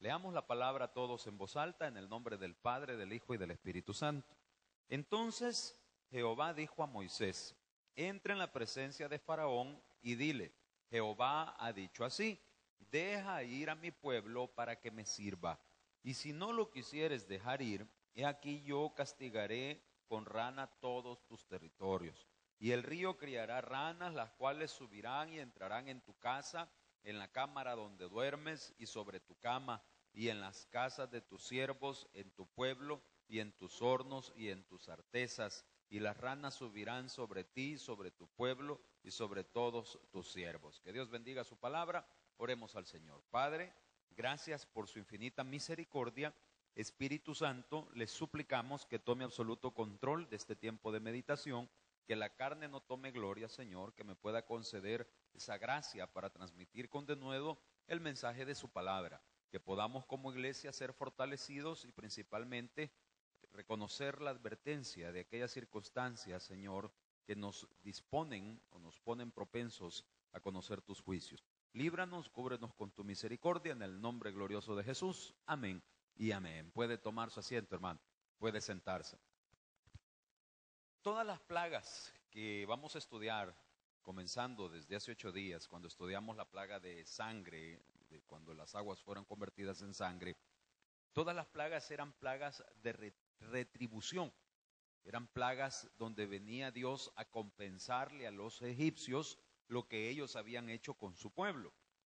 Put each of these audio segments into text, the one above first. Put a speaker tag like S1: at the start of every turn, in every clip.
S1: Leamos la palabra todos en voz alta, en el nombre del Padre, del Hijo y del Espíritu Santo. Entonces Jehová dijo a Moisés: entra en la presencia de Faraón y dile: Jehová ha dicho así: deja ir a mi pueblo para que me sirva. Y si no lo quisieres dejar ir, he aquí yo castigaré con rana todos tus territorios. Y el río criará ranas, las cuales subirán y entrarán en tu casa, en la cámara donde duermes y sobre tu cama, y en las casas de tus siervos, en tu pueblo, y en tus hornos y en tus artesas. Y las ranas subirán sobre ti, sobre tu pueblo y sobre todos tus siervos. Que Dios bendiga su palabra. Oremos al Señor. Padre, gracias por su infinita misericordia. Espíritu Santo, les suplicamos que tome absoluto control de este tiempo de meditación, que la carne no tome gloria, Señor, que me pueda conceder esa gracia para transmitir con denuedo el mensaje de su palabra, que podamos como iglesia ser fortalecidos y principalmente reconocer la advertencia de aquellas circunstancias, Señor, que nos disponen o nos ponen propensos a conocer tus juicios. Líbranos, cúbrenos con tu misericordia, en el nombre glorioso de Jesús. Amén y amén. Puede tomar su asiento, hermano. Puede sentarse. Todas las plagas que vamos a estudiar, comenzando desde hace 8 días, cuando estudiamos la plaga de sangre, cuando las aguas fueron convertidas en sangre, todas las plagas eran plagas de retribución. Eran plagas donde venía Dios a compensarle a los egipcios lo que ellos habían hecho con su pueblo,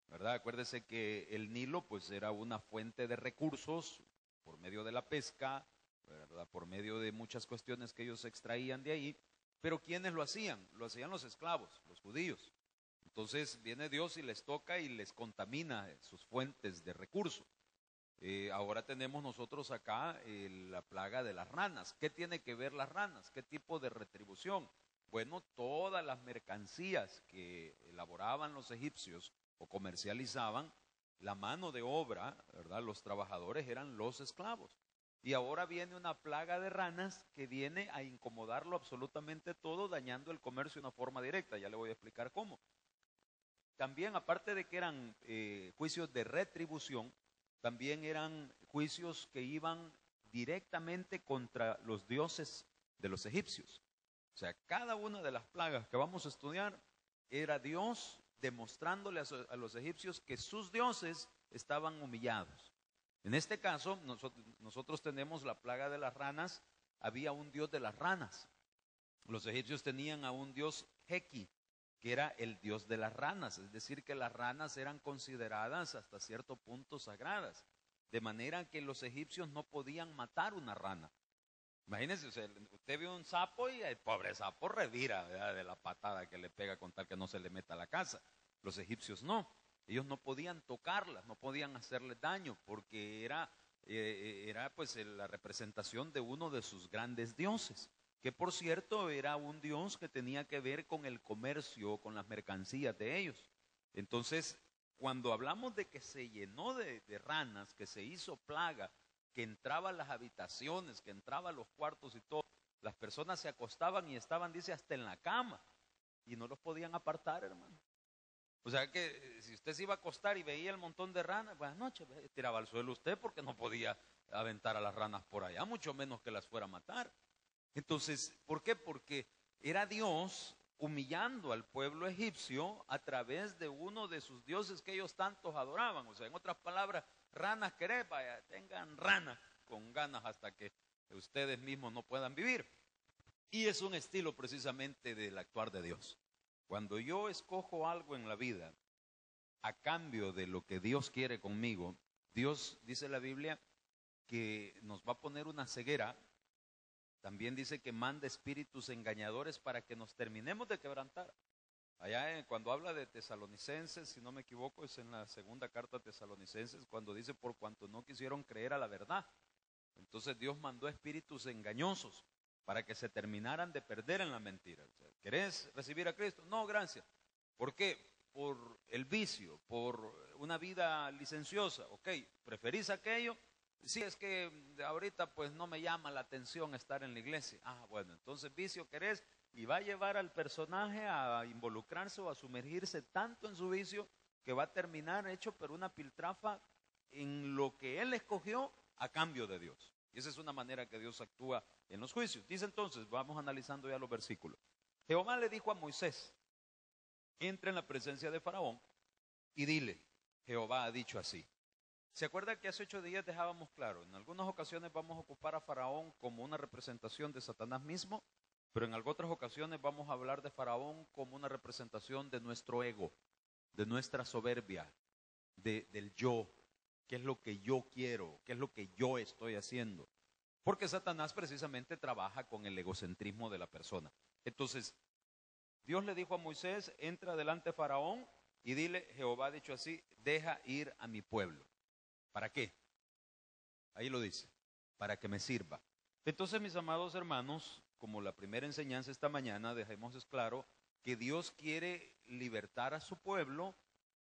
S1: ¿verdad? Acuérdese que el Nilo pues era una fuente de recursos por medio de la pesca, ¿verdad? Por medio de muchas cuestiones que ellos extraían de ahí. Pero ¿quiénes lo hacían? Lo hacían los esclavos, los judíos. Entonces viene Dios y les toca y les contamina sus fuentes de recursos. Ahora tenemos nosotros acá la plaga de las ranas. ¿Qué tiene que ver las ranas? ¿Qué tipo de retribución? Bueno, todas las mercancías que elaboraban los egipcios o comercializaban, la mano de obra, ¿verdad? Los trabajadores eran los esclavos. Y ahora viene una plaga de ranas que viene a incomodarlo absolutamente todo, dañando el comercio de una forma directa. Ya le voy a explicar cómo. También, aparte de que eran juicios de retribución, también eran juicios que iban directamente contra los dioses de los egipcios. O sea, cada una de las plagas que vamos a estudiar era Dios demostrándole a los egipcios que sus dioses estaban humillados. En este caso, nosotros tenemos la plaga de las ranas. Había un dios de las ranas. Los egipcios tenían a un dios Heki, que era el dios de las ranas, es decir, que las ranas eran consideradas hasta cierto punto sagradas, de manera que los egipcios no podían matar una rana. Imagínense, usted ve un sapo y el pobre sapo revira, ¿verdad?, de la patada que le pega con tal que no se le meta a la casa. Los egipcios no, ellos no podían tocarlas, no podían hacerles daño, porque era pues la representación de uno de sus grandes dioses, que por cierto era un dios que tenía que ver con el comercio, con las mercancías de ellos. Entonces, cuando hablamos de que se llenó de ranas, que se hizo plaga, que entraba a las habitaciones, que entraba a los cuartos y todo, las personas se acostaban y estaban, dice, hasta en la cama, y no los podían apartar, hermano. O sea que si usted se iba a acostar y veía el montón de ranas, buenas noches, tiraba al suelo usted, porque no podía aventar a las ranas por allá, mucho menos que las fuera a matar. Entonces, ¿por qué? Porque era Dios humillando al pueblo egipcio a través de uno de sus dioses que ellos tantos adoraban. O sea, en otras palabras, ranas querés, vaya, tengan ranas con ganas hasta que ustedes mismos no puedan vivir. Y es un estilo precisamente del actuar de Dios. Cuando yo escojo algo en la vida a cambio de lo que Dios quiere conmigo, Dios, dice la Biblia, que nos va a poner una ceguera. También dice que manda espíritus engañadores para que nos terminemos de quebrantar. Allá cuando habla de Tesalonicenses, si no me equivoco, es en la segunda carta a Tesalonicenses, cuando dice por cuanto no quisieron creer a la verdad. Entonces Dios mandó espíritus engañosos para que se terminaran de perder en la mentira. O sea, ¿querés recibir a Cristo? No, gracias. ¿Por qué? Por el vicio, por una vida licenciosa. Ok, ¿preferís aquello? Sí, es que ahorita pues no me llama la atención estar en la iglesia. Ah, bueno, entonces vicio querés, y va a llevar al personaje a involucrarse o a sumergirse tanto en su vicio que va a terminar hecho por una piltrafa en lo que él escogió a cambio de Dios. Y esa es una manera que Dios actúa en los juicios. Dice entonces, vamos analizando ya los versículos. Jehová le dijo a Moisés, entra en la presencia de Faraón y dile, Jehová ha dicho así. ¿Se acuerda que hace 8 días dejábamos claro? En algunas ocasiones vamos a ocupar a Faraón como una representación de Satanás mismo, pero en otras ocasiones vamos a hablar de Faraón como una representación de nuestro ego, de nuestra soberbia, del yo, qué es lo que yo quiero, qué es lo que yo estoy haciendo. Porque Satanás precisamente trabaja con el egocentrismo de la persona. Entonces, Dios le dijo a Moisés, entra delante de Faraón y dile, Jehová ha dicho así, deja ir a mi pueblo. ¿Para qué? Ahí lo dice, para que me sirva. Entonces, mis amados hermanos, como la primera enseñanza esta mañana, dejemos claro que Dios quiere libertar a su pueblo,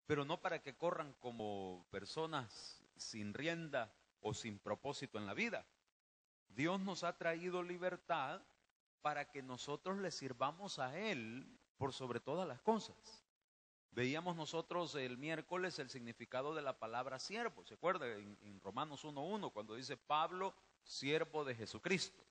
S1: pero no para que corran como personas sin rienda o sin propósito en la vida. Dios nos ha traído libertad para que nosotros le sirvamos a Él por sobre todas las cosas. Veíamos nosotros el miércoles el significado de la palabra siervo. ¿Se acuerda? En Romanos 1:1, cuando dice Pablo, siervo de Jesucristo.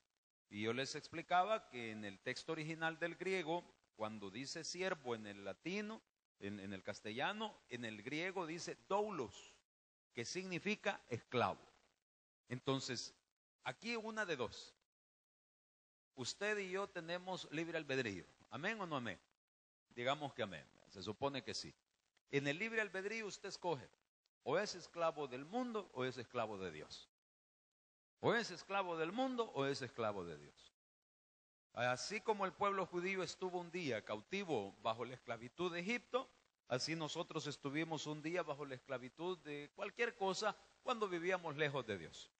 S1: Y yo les explicaba que en el texto original del griego, cuando dice siervo en el latino, en el castellano, en el griego dice doulos, que significa esclavo. Entonces, aquí una de dos. Usted y yo tenemos libre albedrío. ¿Amén o no amén? Digamos que amén. Se supone que sí. En el libre albedrío usted escoge. O es esclavo del mundo o es esclavo de Dios. O es esclavo del mundo o es esclavo de Dios. Así como el pueblo judío estuvo un día cautivo bajo la esclavitud de Egipto, así nosotros estuvimos un día bajo la esclavitud de cualquier cosa cuando vivíamos lejos de Dios.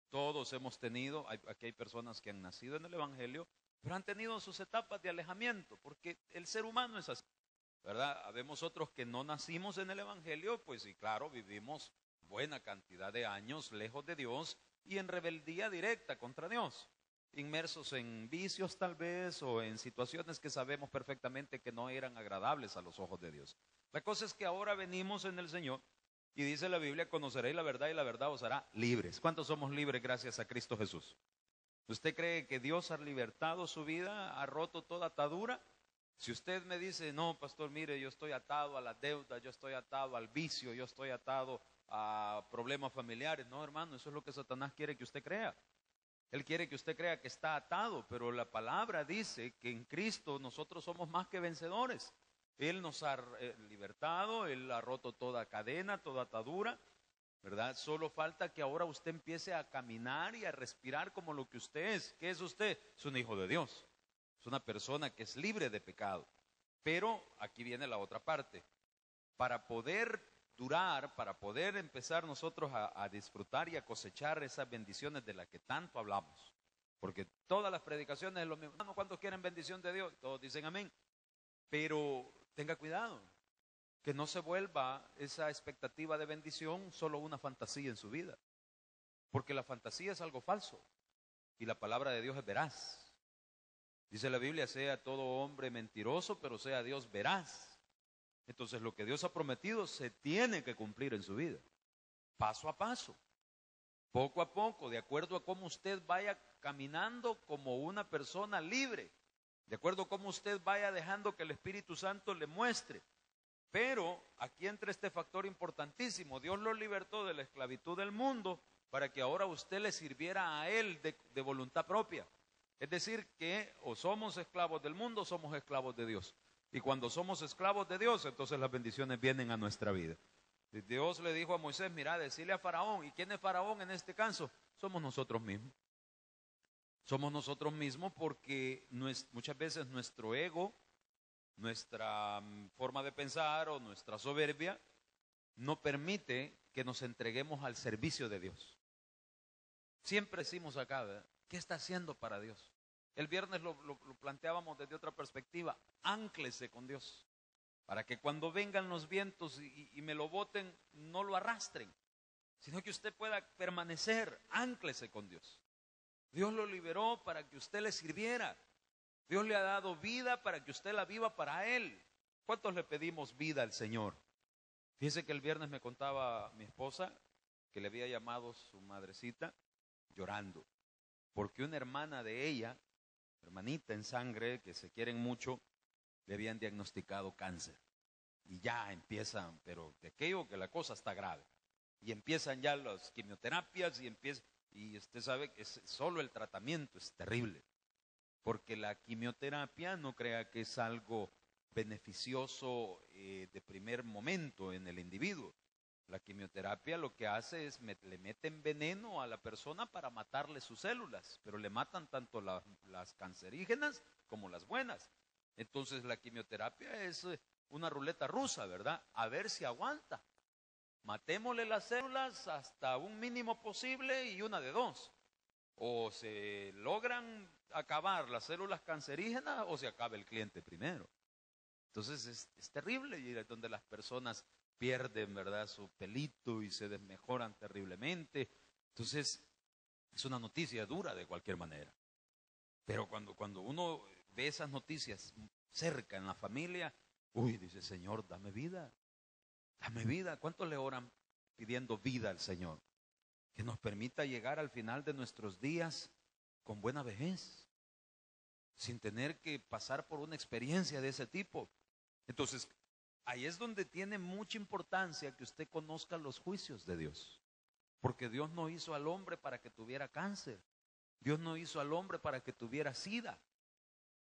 S1: Todos hemos tenido, aquí hay personas que han nacido en el Evangelio, pero han tenido sus etapas de alejamiento, porque el ser humano es así, ¿verdad? Habemos otros que no nacimos en el Evangelio, pues sí, claro, vivimos buena cantidad de años lejos de Dios y en rebeldía directa contra Dios, inmersos en vicios tal vez o en situaciones que sabemos perfectamente que no eran agradables a los ojos de Dios. La cosa es que ahora venimos en el Señor y dice la Biblia, conoceréis la verdad y la verdad os hará libres. ¿Cuántos somos libres gracias a Cristo Jesús? ¿Usted cree que Dios ha libertado su vida, ha roto toda atadura? Si usted me dice, no, pastor, mire, yo estoy atado a la deuda, yo estoy atado al vicio, yo estoy atado a problemas familiares. No, hermano, eso es lo que Satanás quiere que usted crea. Él quiere que usted crea que está atado, pero la palabra dice que en Cristo nosotros somos más que vencedores. Él nos ha libertado, Él ha roto toda cadena, toda atadura, ¿verdad? Solo falta que ahora usted empiece a caminar y a respirar como lo que usted es. ¿Qué es usted? Es un hijo de Dios. Es una persona que es libre de pecado. Pero aquí viene la otra parte. Para poder durar, para poder empezar nosotros a disfrutar y a cosechar esas bendiciones de las que tanto hablamos. Porque todas las predicaciones es lo mismo. ¿Cuántos quieren bendición de Dios? Todos dicen amén. Pero tenga cuidado, que no se vuelva esa expectativa de bendición solo una fantasía en su vida. Porque la fantasía es algo falso y la palabra de Dios es veraz. Dice la Biblia, sea todo hombre mentiroso, pero sea Dios veraz. Entonces lo que Dios ha prometido se tiene que cumplir en su vida, paso a paso, poco a poco, de acuerdo a cómo usted vaya caminando como una persona libre, de acuerdo a cómo usted vaya dejando que el Espíritu Santo le muestre. Pero aquí entra este factor importantísimo. Dios lo libertó de la esclavitud del mundo para que ahora usted le sirviera a Él de voluntad propia. Es decir, que o somos esclavos del mundo o somos esclavos de Dios. Y cuando somos esclavos de Dios, entonces las bendiciones vienen a nuestra vida. Dios le dijo a Moisés, mira, decirle a Faraón. ¿Y quién es Faraón en este caso? Somos nosotros mismos. Somos nosotros mismos porque muchas veces nuestro ego, nuestra forma de pensar o nuestra soberbia no permite que nos entreguemos al servicio de Dios. Siempre decimos acá, ¿verdad? ¿Qué está haciendo para Dios? El viernes lo planteábamos desde otra perspectiva. Ánclese con Dios, para que cuando vengan los vientos y me lo boten, no lo arrastren, sino que usted pueda permanecer. Ánclese con Dios. Dios lo liberó para que usted le sirviera. Dios le ha dado vida para que usted la viva para Él. ¿Cuántos le pedimos vida al Señor? Fíjese que el viernes me contaba mi esposa que le había llamado su madrecita llorando, porque una hermana de ella, hermanita en sangre, que se quieren mucho, le habían diagnosticado cáncer. Y ya empiezan, pero de aquello que la cosa está grave. Y empiezan ya las quimioterapias y usted sabe que solo el tratamiento es terrible. Porque la quimioterapia no crea que es algo beneficioso de primer momento en el individuo. La quimioterapia lo que hace es le meten veneno a la persona para matarle sus células, pero le matan tanto las cancerígenas como las buenas. Entonces la quimioterapia es una ruleta rusa, ¿verdad? A ver si aguanta. Matémosle las células hasta un mínimo posible y una de dos. O se logran acabar las células cancerígenas o se acaba el cliente primero. Entonces es terrible, y es donde las personas pierden, ¿verdad?, su pelito y se desmejoran terriblemente. Entonces es una noticia dura de cualquier manera. Pero cuando uno ve esas noticias cerca en la familia, dice, Señor, dame vida, dame vida. ¿Cuántos le oran pidiendo vida al Señor? Que nos permita llegar al final de nuestros días con buena vejez, sin tener que pasar por una experiencia de ese tipo. Entonces, ahí es donde tiene mucha importancia que usted conozca los juicios de Dios. Porque Dios no hizo al hombre para que tuviera cáncer. Dios no hizo al hombre para que tuviera SIDA.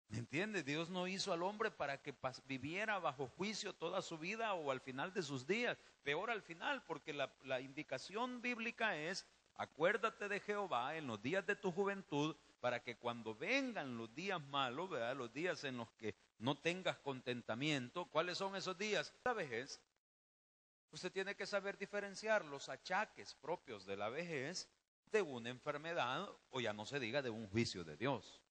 S1: ¿Me entiende? Dios no hizo al hombre para que viviera bajo juicio toda su vida o al final de sus días. Peor al final, porque la indicación bíblica es: acuérdate de Jehová en los días de tu juventud, para que cuando vengan los días malos, ¿verdad?, los días en los que no tengas contentamiento. ¿Cuáles son esos días? La vejez. Usted tiene que saber diferenciar los achaques propios de la vejez de una enfermedad, o ya no se diga de un juicio de Dios.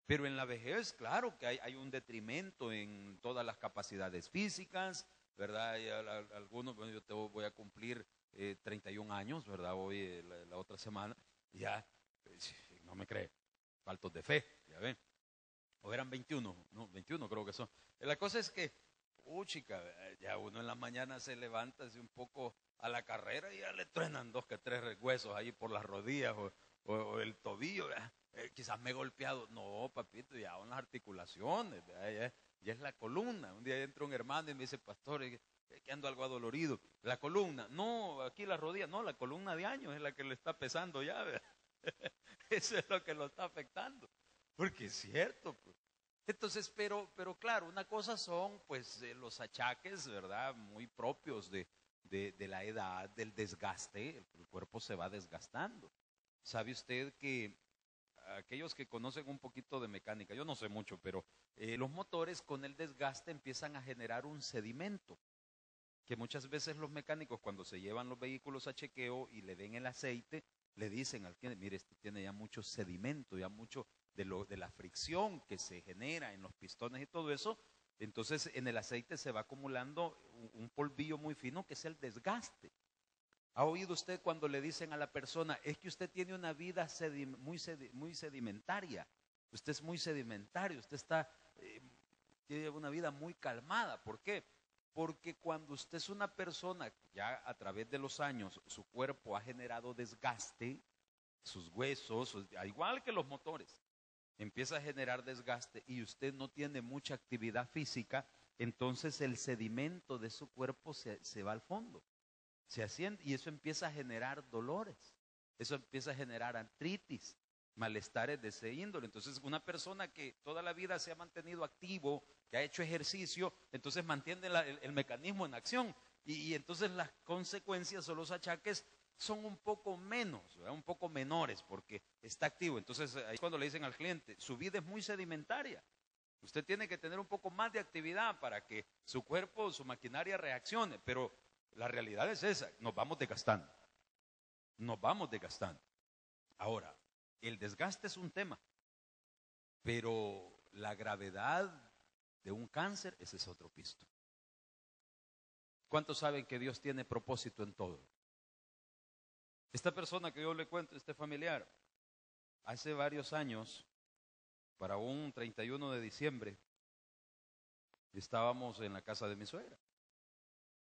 S1: Pero en la vejez, claro que hay un detrimento en todas las capacidades físicas, ¿verdad? Y algunos, bueno, yo voy a cumplir 31 años, ¿verdad? Hoy, la otra semana, ya, no me cree, faltos de fe, ya ven. O eran 21, no, 21 creo que son. La cosa es que, chica, ya uno en la mañana se levanta así un poco a la carrera y ya le truenan 2 que 3 huesos ahí por las rodillas o el tobillo, quizás me he golpeado. No, papito, ya son las articulaciones, ya es la columna. Un día entra un hermano y me dice, pastor, que ando algo adolorido. La columna, no, aquí la rodilla, no, la columna de años es la que le está pesando ya, ¿verdad? Eso es lo que lo está afectando. Porque es cierto, pues. Entonces, pero claro, una cosa son pues los achaques, ¿verdad?, muy propios de la edad, del desgaste. El cuerpo se va desgastando. ¿Sabe usted que aquellos que conocen un poquito de mecánica, yo no sé mucho, pero los motores con el desgaste empiezan a generar un sedimento, que muchas veces los mecánicos, cuando se llevan los vehículos a chequeo y le ven el aceite, le dicen al cliente, mire, este tiene ya mucho sedimento, ya mucho de la fricción que se genera en los pistones y todo eso. Entonces en el aceite se va acumulando un polvillo muy fino, que es el desgaste. ¿Ha oído usted cuando le dicen a la persona, es que usted tiene una vida muy sedimentaria? Usted es muy sedimentario, usted tiene una vida muy calmada. ¿Por qué? Porque cuando usted es una persona que ya a través de los años su cuerpo ha generado desgaste, sus huesos, igual que los motores, empieza a generar desgaste y usted no tiene mucha actividad física, entonces el sedimento de su cuerpo se va al fondo, se asciende, y eso empieza a generar dolores, eso empieza a generar artritis, malestares de ese índole. Entonces una persona que toda la vida se ha mantenido activo, que ha hecho ejercicio, entonces mantiene el mecanismo en acción, y entonces las consecuencias o los achaques son un poco menos, ¿verdad?, un poco menores, porque está activo. Entonces ahí es cuando le dicen al cliente, su vida es muy sedimentaria, usted tiene que tener un poco más de actividad para que su cuerpo, su maquinaria reaccione. Pero la realidad es esa, nos vamos desgastando. Ahora, el desgaste es un tema, pero la gravedad de un cáncer, ese es otro pisto. ¿Cuántos saben que Dios tiene propósito en todo? Esta persona que yo le cuento, este familiar, hace varios años, para un 31 de diciembre, estábamos en la casa de mi suegra.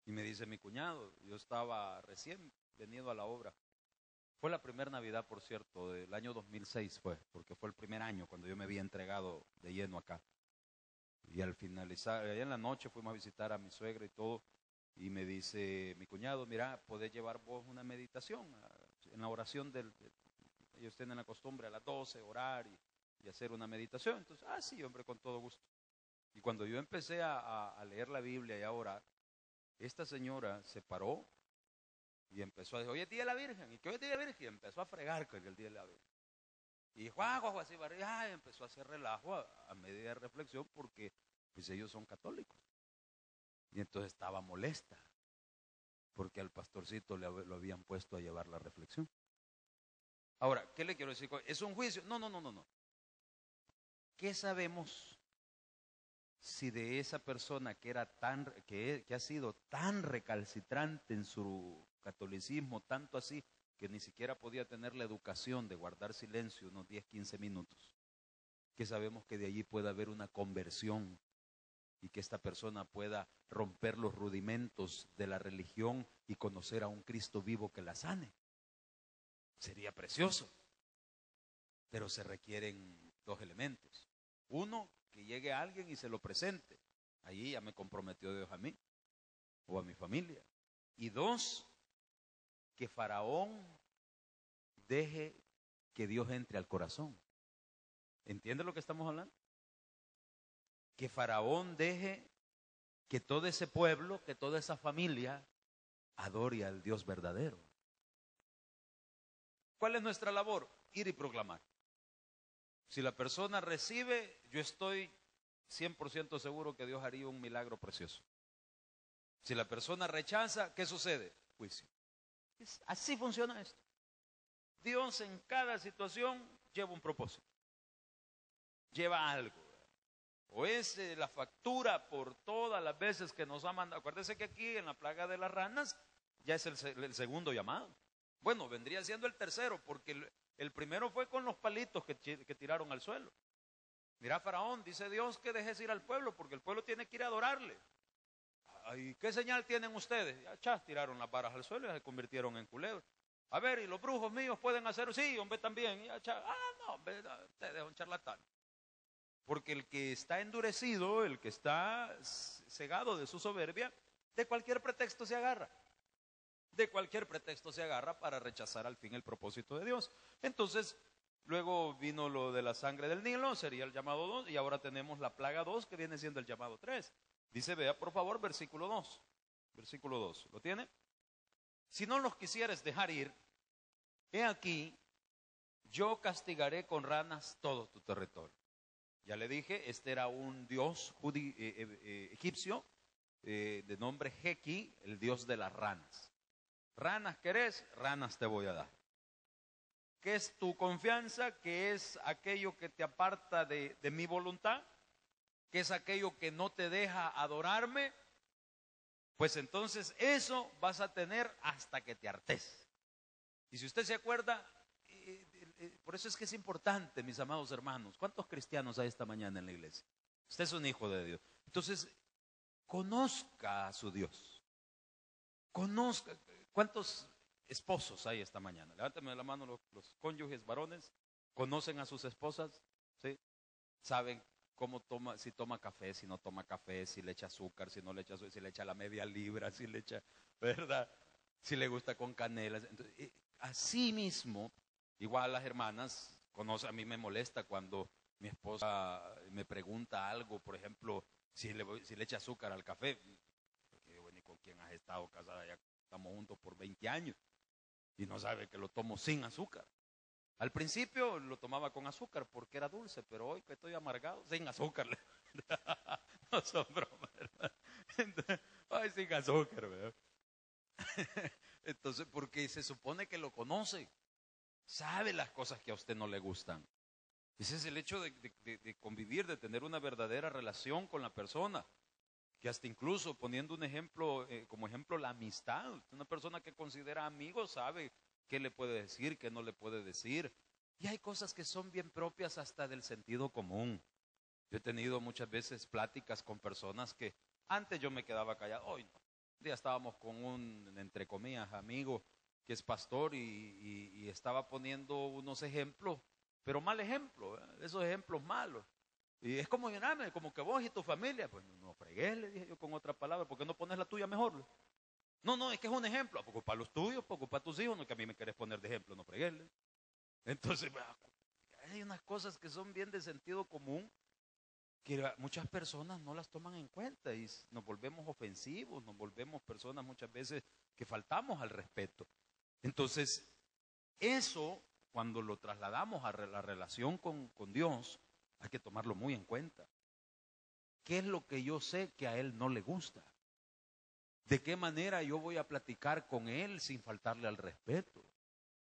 S1: Y me dice mi cuñado, yo estaba recién venido a la obra. Fue la primera Navidad, por cierto, del año 2006 fue, porque fue el primer año cuando yo me había entregado de lleno acá. Y al finalizar, allá en la noche fuimos a visitar a mi suegra y todo, y me dice mi cuñado, mira, podés llevar vos una meditación en la oración ellos tienen la costumbre a las 12 orar y hacer una meditación. Entonces, sí, hombre, con todo gusto. Y cuando yo empecé a leer la Biblia y a orar, esta señora se paró y empezó a decir, hoy es Día de la Virgen, ¿y qué hoy es Día de la Virgen? Y empezó a fregar con el Día de la Virgen. Y Juan, así, empezó a hacer relajo a medida de reflexión porque pues ellos son católicos. Y entonces estaba molesta porque al pastorcito lo habían puesto a llevar la reflexión. Ahora, ¿qué le quiero decir? ¿Es un juicio? No. ¿Qué sabemos si de esa persona que ha sido tan recalcitrante en su catolicismo, tanto así que ni siquiera podía tener la educación de guardar silencio unos 10, 15 minutos, que sabemos que de allí puede haber una conversión y que esta persona pueda romper los rudimentos de la religión y conocer a un Cristo vivo que la sane? Sería precioso, pero se requieren dos elementos. Uno, que llegue alguien y se lo presente. Allí ya me comprometió Dios a mí o a mi familia. Y dos, que Faraón deje que Dios entre al corazón. ¿Entiende lo que estamos hablando? Que Faraón deje que todo ese pueblo, que toda esa familia adore al Dios verdadero. ¿Cuál es nuestra labor? Ir y proclamar. Si la persona recibe, yo estoy 100% seguro que Dios haría un milagro precioso. Si la persona rechaza, ¿qué sucede? Juicio. Así funciona esto. Dios en cada situación lleva un propósito. Lleva algo. O es la factura por todas las veces que nos ha mandado. Acuérdese que aquí en la plaga de las ranas ya es el segundo llamado. Bueno, vendría siendo el tercero, porque el primero fue con los palitos que tiraron al suelo. Mira, Faraón, dice Dios que dejes ir al pueblo, porque el pueblo tiene que ir a adorarle. ¿Y qué señal tienen ustedes? Ya tiraron las varas al suelo y se convirtieron en culebras. A ver, ¿y los brujos míos pueden hacerlo? Sí, hombre, también. No, hombre, ustedes son charlatanes. Porque el que está endurecido, el que está cegado de su soberbia, de cualquier pretexto se agarra. De cualquier pretexto se agarra para rechazar al fin el propósito de Dios. Entonces, luego vino lo de la sangre del Nilo, sería el llamado 2, y ahora tenemos la plaga 2, que viene siendo el llamado 3. Dice, vea por favor, versículo 2. Versículo 2, ¿lo tiene? Si no los quisieres dejar ir, he aquí, yo castigaré con ranas todo tu territorio. Ya le dije, este era un dios egipcio de nombre Heki, el dios de las ranas. Ranas querés, ranas te voy a dar. ¿Qué es tu confianza? ¿Qué es aquello que te aparta de mi voluntad? ¿Qué es aquello que no te deja adorarme? Pues entonces eso vas a tener hasta que te hartes. Y si usted se acuerda, por eso es que es importante, mis amados hermanos. ¿Cuántos cristianos hay esta mañana en la iglesia? Usted es un hijo de Dios. Entonces, conozca a su Dios. Conozca. ¿Cuántos esposos hay esta mañana? Levántame la mano los cónyuges varones. ¿Conocen a sus esposas? ¿Sí? ¿Saben cómo toma, si toma café, si no toma café, si le echa azúcar, si no le echa azúcar, si le echa la media libra, si le echa, ¿verdad? Si le gusta con canela? Entonces, así mismo, igual las hermanas, a mí me molesta cuando mi esposa me pregunta algo, por ejemplo, si le echa azúcar al café. Porque yo, bueno, ¿y con quién has estado casada? Ya estamos juntos por 20 años y no sabe que lo tomo sin azúcar. Al principio lo tomaba con azúcar porque era dulce, pero hoy que estoy amargado, sin azúcar. No son bromas, ¿verdad? Entonces, ay, sin azúcar, ¿verdad? Entonces, porque se supone que lo conoce, sabe las cosas que a usted no le gustan. Ese es el hecho de convivir, de tener una verdadera relación con la persona. Que hasta incluso poniendo un ejemplo, como ejemplo la amistad. Una persona que considera amigo sabe qué le puede decir, qué no le puede decir. Y hay cosas que son bien propias hasta del sentido común. Yo he tenido muchas veces pláticas con personas que antes yo me quedaba callado. Hoy no. Un día estábamos con un, entre comillas, amigo que es pastor y estaba poniendo unos ejemplos, pero mal ejemplo, esos ejemplos malos. Y es como llenarme, como que vos y tu familia, pues no fregues, le dije yo con otra palabra, ¿por qué no pones la tuya mejor? No, es que es un ejemplo, pues ocupa los tuyos, pues ocupa tus hijos, no que a mí me querés poner de ejemplo, no fregues. Entonces, hay unas cosas que son bien de sentido común, que muchas personas no las toman en cuenta y nos volvemos ofensivos, nos volvemos personas muchas veces que faltamos al respeto. Entonces, eso, cuando lo trasladamos a la relación con Dios, hay que tomarlo muy en cuenta. ¿Qué es lo que yo sé que a Él no le gusta? ¿De qué manera yo voy a platicar con Él sin faltarle al respeto?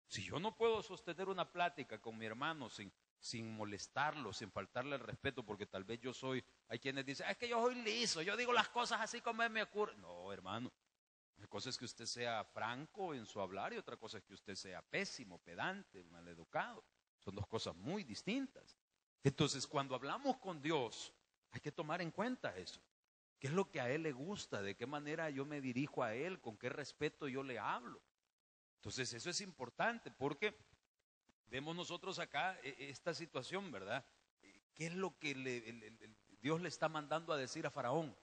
S1: Si yo no puedo sostener una plática con mi hermano sin molestarlo, sin faltarle el respeto, porque tal vez hay quienes dicen, es que yo soy liso, yo digo las cosas así como me ocurre. No, hermano, una cosa es que usted sea franco en su hablar y otra cosa es que usted sea pésimo, pedante, maleducado. Son dos cosas muy distintas. Entonces, cuando hablamos con Dios, hay que tomar en cuenta eso. ¿Qué es lo que a Él le gusta? ¿De qué manera yo me dirijo a Él? ¿Con qué respeto yo le hablo? Entonces, eso es importante porque vemos nosotros acá esta situación, ¿verdad? ¿Qué es lo que Dios le está mandando a decir a Faraón?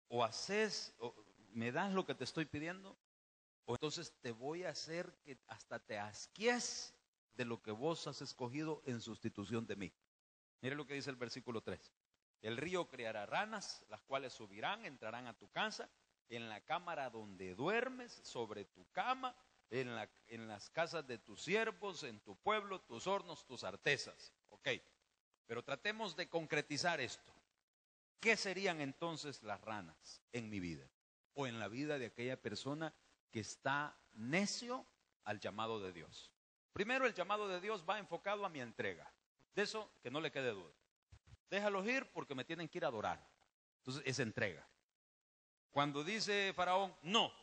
S1: O me das lo que te estoy pidiendo, o entonces te voy a hacer que hasta te asquies de lo que vos has escogido en sustitución de mí. Mire lo que dice el versículo 3. El río criará ranas, las cuales subirán, entrarán a tu casa, en la cámara donde duermes, sobre tu cama, en las casas de tus siervos, en tu pueblo, tus hornos, tus artesas. Ok, pero tratemos de concretizar esto. ¿Qué serían entonces las ranas en mi vida? O en la vida de aquella persona que está necio al llamado de Dios. Primero, el llamado de Dios va enfocado a mi entrega. De eso que no le quede duda. Déjalos ir porque me tienen que ir a adorar. Entonces es entrega. Cuando dice Faraón, no.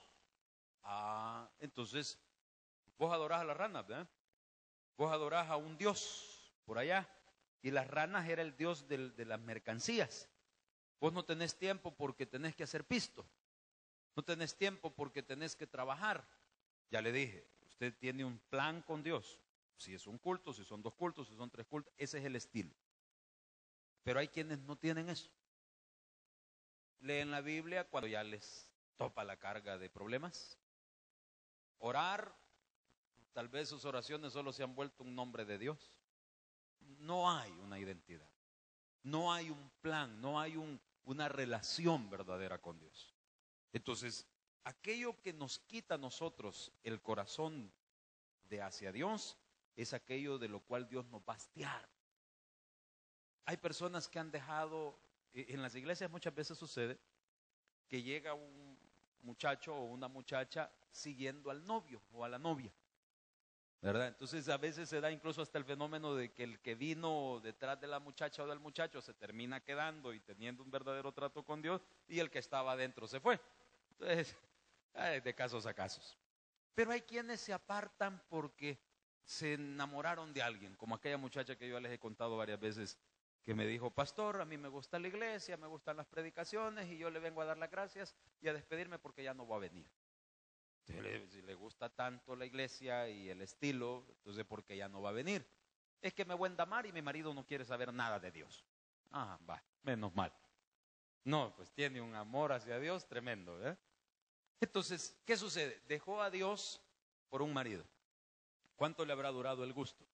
S1: Entonces vos adorás a las ranas, ¿verdad? Vos adorás a un Dios por allá. Y las ranas era el Dios de las mercancías. Vos no tenés tiempo porque tenés que hacer pisto. No tenés tiempo porque tenés que trabajar. Ya le dije, usted tiene un plan con Dios. Si es un culto, si son 2 cultos, si son 3 cultos, ese es el estilo. Pero hay quienes no tienen eso. Leen la Biblia cuando ya les topa la carga de problemas. Orar, tal vez sus oraciones solo se han vuelto un nombre de Dios. No hay una identidad. No hay un plan, no hay una relación verdadera con Dios. Entonces, aquello que nos quita a nosotros el corazón de hacia Dios es aquello de lo cual Dios nos va a hastiar. Hay personas que han dejado, en las iglesias muchas veces sucede que llega un muchacho o una muchacha siguiendo al novio o a la novia, ¿verdad? Entonces a veces se da incluso hasta el fenómeno de que el que vino detrás de la muchacha o del muchacho se termina quedando y teniendo un verdadero trato con Dios y el que estaba adentro se fue. Entonces, de casos a casos. Pero hay quienes se apartan porque se enamoraron de alguien, como aquella muchacha que yo les he contado varias veces, que me dijo, pastor, a mí me gusta la iglesia, me gustan las predicaciones y yo le vengo a dar las gracias y a despedirme porque ya no va a venir. Entonces, si le gusta tanto la iglesia y el estilo, entonces ¿por qué ya no va a venir? Es que me voy a endamar y mi marido no quiere saber nada de Dios. Va, menos mal. No, pues tiene un amor hacia Dios tremendo, ¿eh? Entonces, ¿qué sucede? Dejó a Dios por un marido. ¿Cuánto le habrá durado el gusto?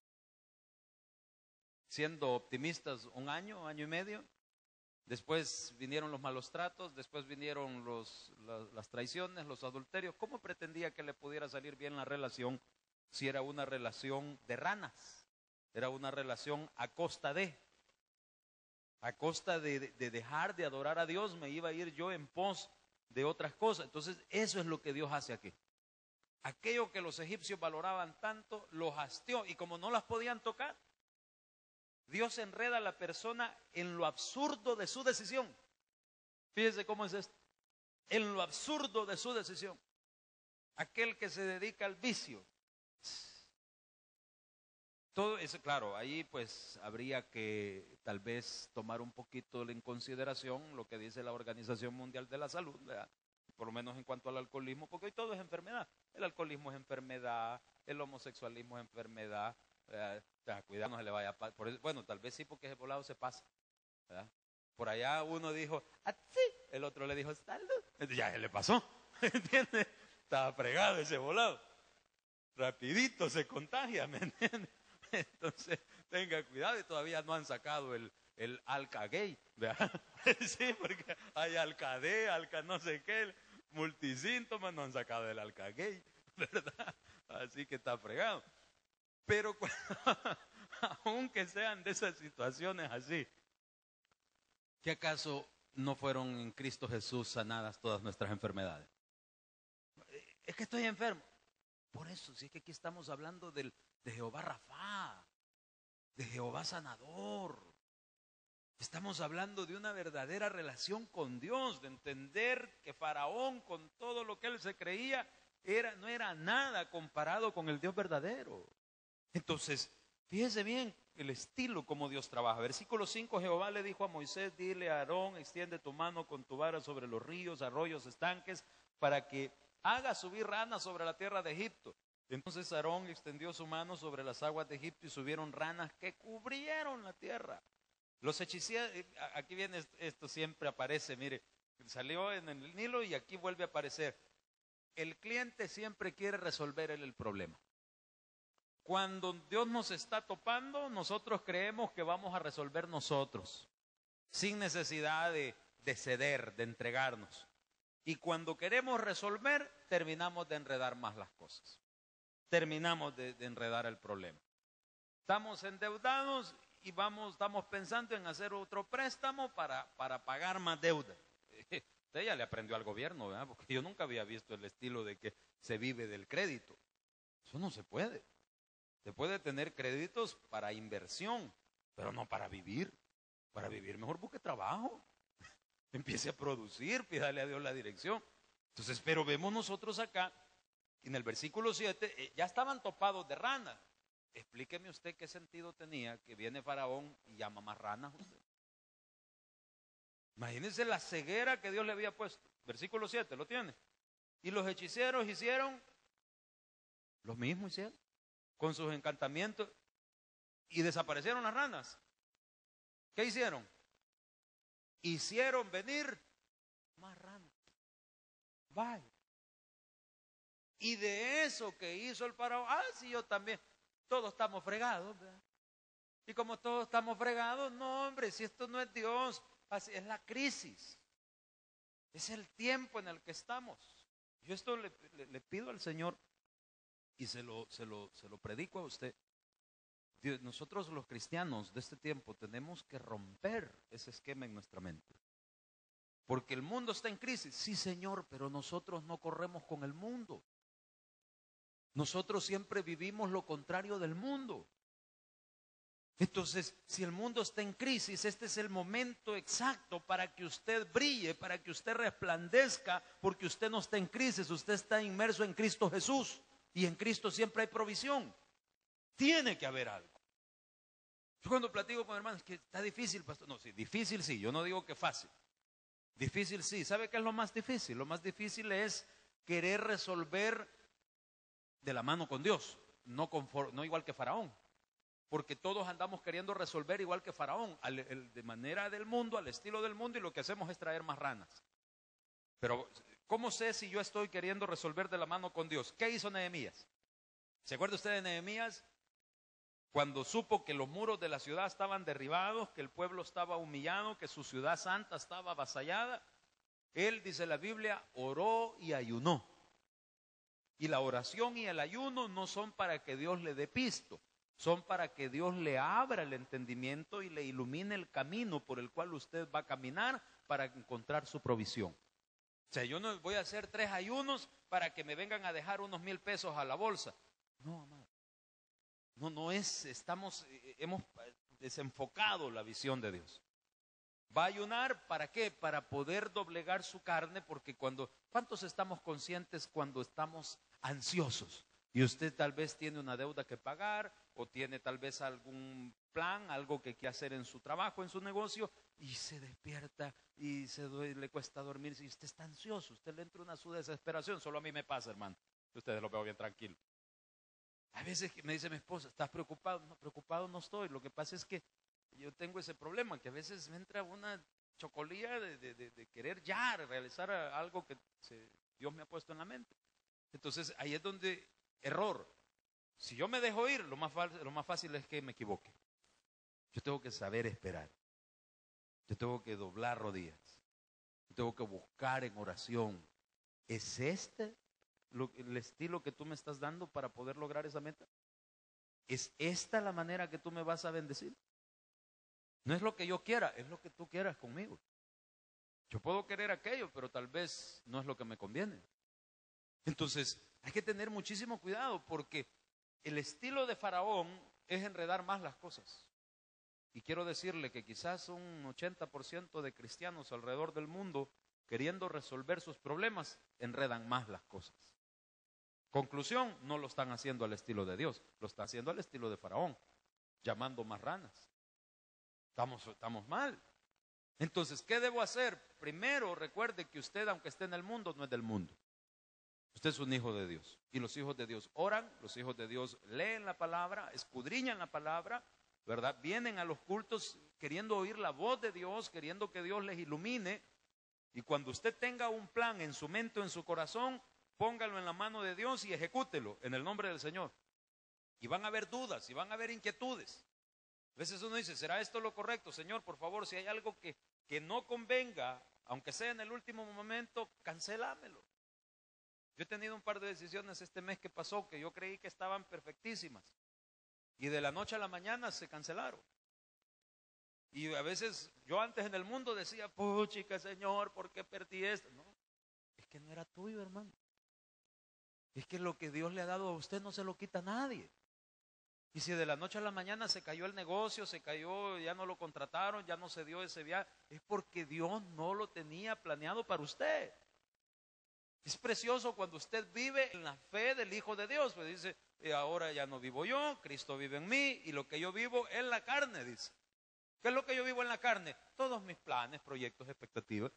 S1: Siendo optimistas, 1 año, 1 año y medio. Después vinieron los malos tratos, después vinieron las traiciones, los adulterios. ¿Cómo pretendía que le pudiera salir bien la relación si era una relación de ranas? Era una relación a costa de dejar de adorar a Dios, me iba a ir yo en pos de otras cosas. Entonces, eso es lo que Dios hace aquí. Aquello que los egipcios valoraban tanto, los hastió, y como no las podían tocar, Dios enreda a la persona en lo absurdo de su decisión. Fíjese cómo es esto. En lo absurdo de su decisión. Aquel que se dedica al vicio. Todo eso, claro, ahí pues habría que tal vez tomar un poquito en consideración lo que dice la Organización Mundial de la Salud, ¿verdad? por lo menos en cuanto al alcoholismo, porque hoy todo es enfermedad. El alcoholismo es enfermedad, el homosexualismo es enfermedad. Cuidado, no se le vaya a pasar. Bueno, tal vez sí, porque ese volado se pasa, ¿verdad? Por allá uno dijo, sí, el otro le dijo, salud. Ya se le pasó, ¿entiendes? Estaba fregado ese volado. Rapidito se contagia, ¿me entiendes? Entonces, tenga cuidado, y todavía no han sacado el alca-gay, ¿verdad? Sí, porque hay alca-D, alca no sé qué, multisíntomas, no han sacado el alca-gay, ¿verdad? Así que está fregado. Pero aunque sean de esas situaciones así, ¿qué acaso no fueron en Cristo Jesús sanadas todas nuestras enfermedades? Es que estoy enfermo. Por eso, si es que aquí estamos hablando de Jehová Rafá, de Jehová Sanador. Estamos hablando de una verdadera relación con Dios, de entender que Faraón, con todo lo que él se creía, no era nada comparado con el Dios verdadero. Entonces, fíjese bien el estilo como Dios trabaja. Versículo 5, Jehová le dijo a Moisés, dile a Aarón, extiende tu mano con tu vara sobre los ríos, arroyos, estanques, para que haga subir ranas sobre la tierra de Egipto. Entonces Aarón extendió su mano sobre las aguas de Egipto y subieron ranas que cubrieron la tierra. Los hechiceros, aquí viene esto, siempre aparece, mire, salió en el Nilo y aquí vuelve a aparecer. El cliente siempre quiere resolver el problema. Cuando Dios nos está topando, nosotros creemos que vamos a resolver nosotros, sin necesidad de ceder, de entregarnos. Y cuando queremos resolver, terminamos de enredar más las cosas. Terminamos de enredar el problema. Estamos endeudados y estamos pensando en hacer otro préstamo para pagar más deuda. Usted ya le aprendió al gobierno, ¿verdad? Porque yo nunca había visto el estilo de que se vive del crédito. Eso no se puede. Se puede tener créditos para inversión, pero no para vivir. Para vivir mejor busque trabajo. Empiece a producir, pídale a Dios la dirección. Entonces, pero vemos nosotros acá, en el versículo 7, ya estaban topados de ranas. Explíqueme usted qué sentido tenía que viene Faraón y llama más ranas usted. Imagínense la ceguera que Dios le había puesto. Versículo 7, ¿lo tiene? Y los hechiceros hicieron lo mismo, hicieron con sus encantamientos y desaparecieron las ranas. ¿Qué hicieron? Hicieron venir más ranas. Vaya. Y de eso que hizo el Faraón, sí, yo también. Todos estamos fregados, ¿verdad? Y como todos estamos fregados, no, hombre, si esto no es Dios, así es la crisis. Es el tiempo en el que estamos. Yo esto le pido al Señor y se lo predico a usted. Dios, nosotros los cristianos de este tiempo tenemos que romper ese esquema en nuestra mente. Porque el mundo está en crisis. Sí, Señor, pero nosotros no corremos con el mundo. Nosotros siempre vivimos lo contrario del mundo. Entonces, si el mundo está en crisis, este es el momento exacto para que usted brille, para que usted resplandezca, porque usted no está en crisis, usted está inmerso en Cristo Jesús. Y en Cristo siempre hay provisión. Tiene que haber algo. Yo cuando platico con hermanos, que está difícil, pastor. No, sí, difícil sí, yo no digo que fácil. Difícil sí. ¿Sabe qué es lo más difícil? Lo más difícil es querer resolver de la mano con Dios, no igual que Faraón. Porque todos andamos queriendo resolver igual que Faraón, de manera del mundo, al estilo del mundo, y lo que hacemos es traer más ranas. Pero, ¿cómo sé si yo estoy queriendo resolver de la mano con Dios? ¿Qué hizo Nehemías? ¿Se acuerda usted de Nehemías? Cuando supo que los muros de la ciudad estaban derribados, que el pueblo estaba humillado, que su ciudad santa estaba avasallada, él, dice la Biblia, oró y ayunó. Y la oración y el ayuno no son para que Dios le dé pisto, son para que Dios le abra el entendimiento y le ilumine el camino por el cual usted va a caminar para encontrar su provisión. O sea, yo no voy a hacer 3 ayunos para que me vengan a dejar unos 1,000 pesos a la bolsa. No, amado. No es, hemos desenfocado la visión de Dios. Va a ayunar, ¿para qué? Para poder doblegar su carne, porque ¿cuántos estamos conscientes cuando estamos ansiosos? Y usted tal vez tiene una deuda que pagar, o tiene tal vez algún plan, algo que quiere hacer en su trabajo, en su negocio, y se despierta y le cuesta dormir. Y usted está ansioso, usted le entra una su desesperación. Solo a mí me pasa, hermano. Ustedes lo veo bien tranquilo. A veces me dice mi esposa, ¿estás preocupado? No, preocupado no estoy. Lo que pasa es que yo tengo ese problema, que a veces me entra una chocolía de querer ya realizar algo que Dios me ha puesto en la mente. Entonces ahí es donde, error. Si yo me dejo ir, lo más fácil es que me equivoque. Yo tengo que saber esperar. Yo tengo que doblar rodillas. Yo tengo que buscar en oración. ¿Es este el estilo que tú me estás dando para poder lograr esa meta? ¿Es esta la manera que tú me vas a bendecir? No es lo que yo quiera, es lo que tú quieras conmigo. Yo puedo querer aquello, pero tal vez no es lo que me conviene. Entonces, hay que tener muchísimo cuidado porque el estilo de Faraón es enredar más las cosas. Y quiero decirle que quizás un 80% de cristianos alrededor del mundo, queriendo resolver sus problemas, enredan más las cosas. Conclusión, no lo están haciendo al estilo de Dios, lo están haciendo al estilo de Faraón, llamando marranas. Estamos mal. Entonces, ¿qué debo hacer? Primero, recuerde que usted, aunque esté en el mundo, no es del mundo. Usted es un hijo de Dios. Y los hijos de Dios oran, los hijos de Dios leen la palabra, escudriñan la palabra, ¿verdad? Vienen a los cultos queriendo oír la voz de Dios, queriendo que Dios les ilumine. Y cuando usted tenga un plan en su mente o en su corazón, póngalo en la mano de Dios y ejecútelo en el nombre del Señor. Y van a haber dudas, y van a haber inquietudes. A veces uno dice, ¿será esto lo correcto? Señor, por favor, si hay algo que no convenga, aunque sea en el último momento, cancélamelo. Yo he tenido un par de decisiones este mes que pasó que yo creí que estaban perfectísimas. Y de la noche a la mañana se cancelaron. Y a veces yo antes en el mundo decía, puchica, Señor, ¿por qué perdí esto? No, es que no era tuyo, hermano. Es que lo que Dios le ha dado a usted no se lo quita a nadie. Y si de la noche a la mañana se cayó el negocio, se cayó, ya no lo contrataron, ya no se dio ese viaje, es porque Dios no lo tenía planeado para usted. Es precioso cuando usted vive en la fe del Hijo de Dios, pues dice, ahora ya no vivo yo, Cristo vive en mí, y lo que yo vivo en la carne, dice. ¿Qué es lo que yo vivo en la carne? Todos mis planes, proyectos, expectativas.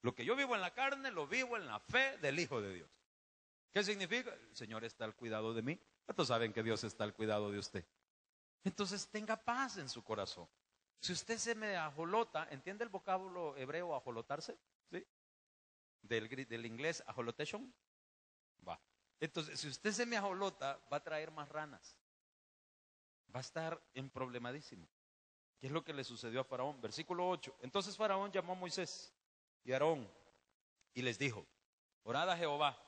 S1: Lo que yo vivo en la carne, lo vivo en la fe del Hijo de Dios. ¿Qué significa? El Señor está al cuidado de mí. ¿Cuántos saben que Dios está al cuidado de usted? Entonces tenga paz en su corazón. Si usted se me ajolota, ¿entiende el vocablo hebreo ajolotarse? ¿Sí? Del inglés ajolotation. Va. Entonces, si usted se me ajolota, va a traer más ranas. Va a estar problemadísimo. ¿Qué es lo que le sucedió a Faraón? Versículo 8. Entonces Faraón llamó a Moisés y a Aarón y les dijo, orad a Jehová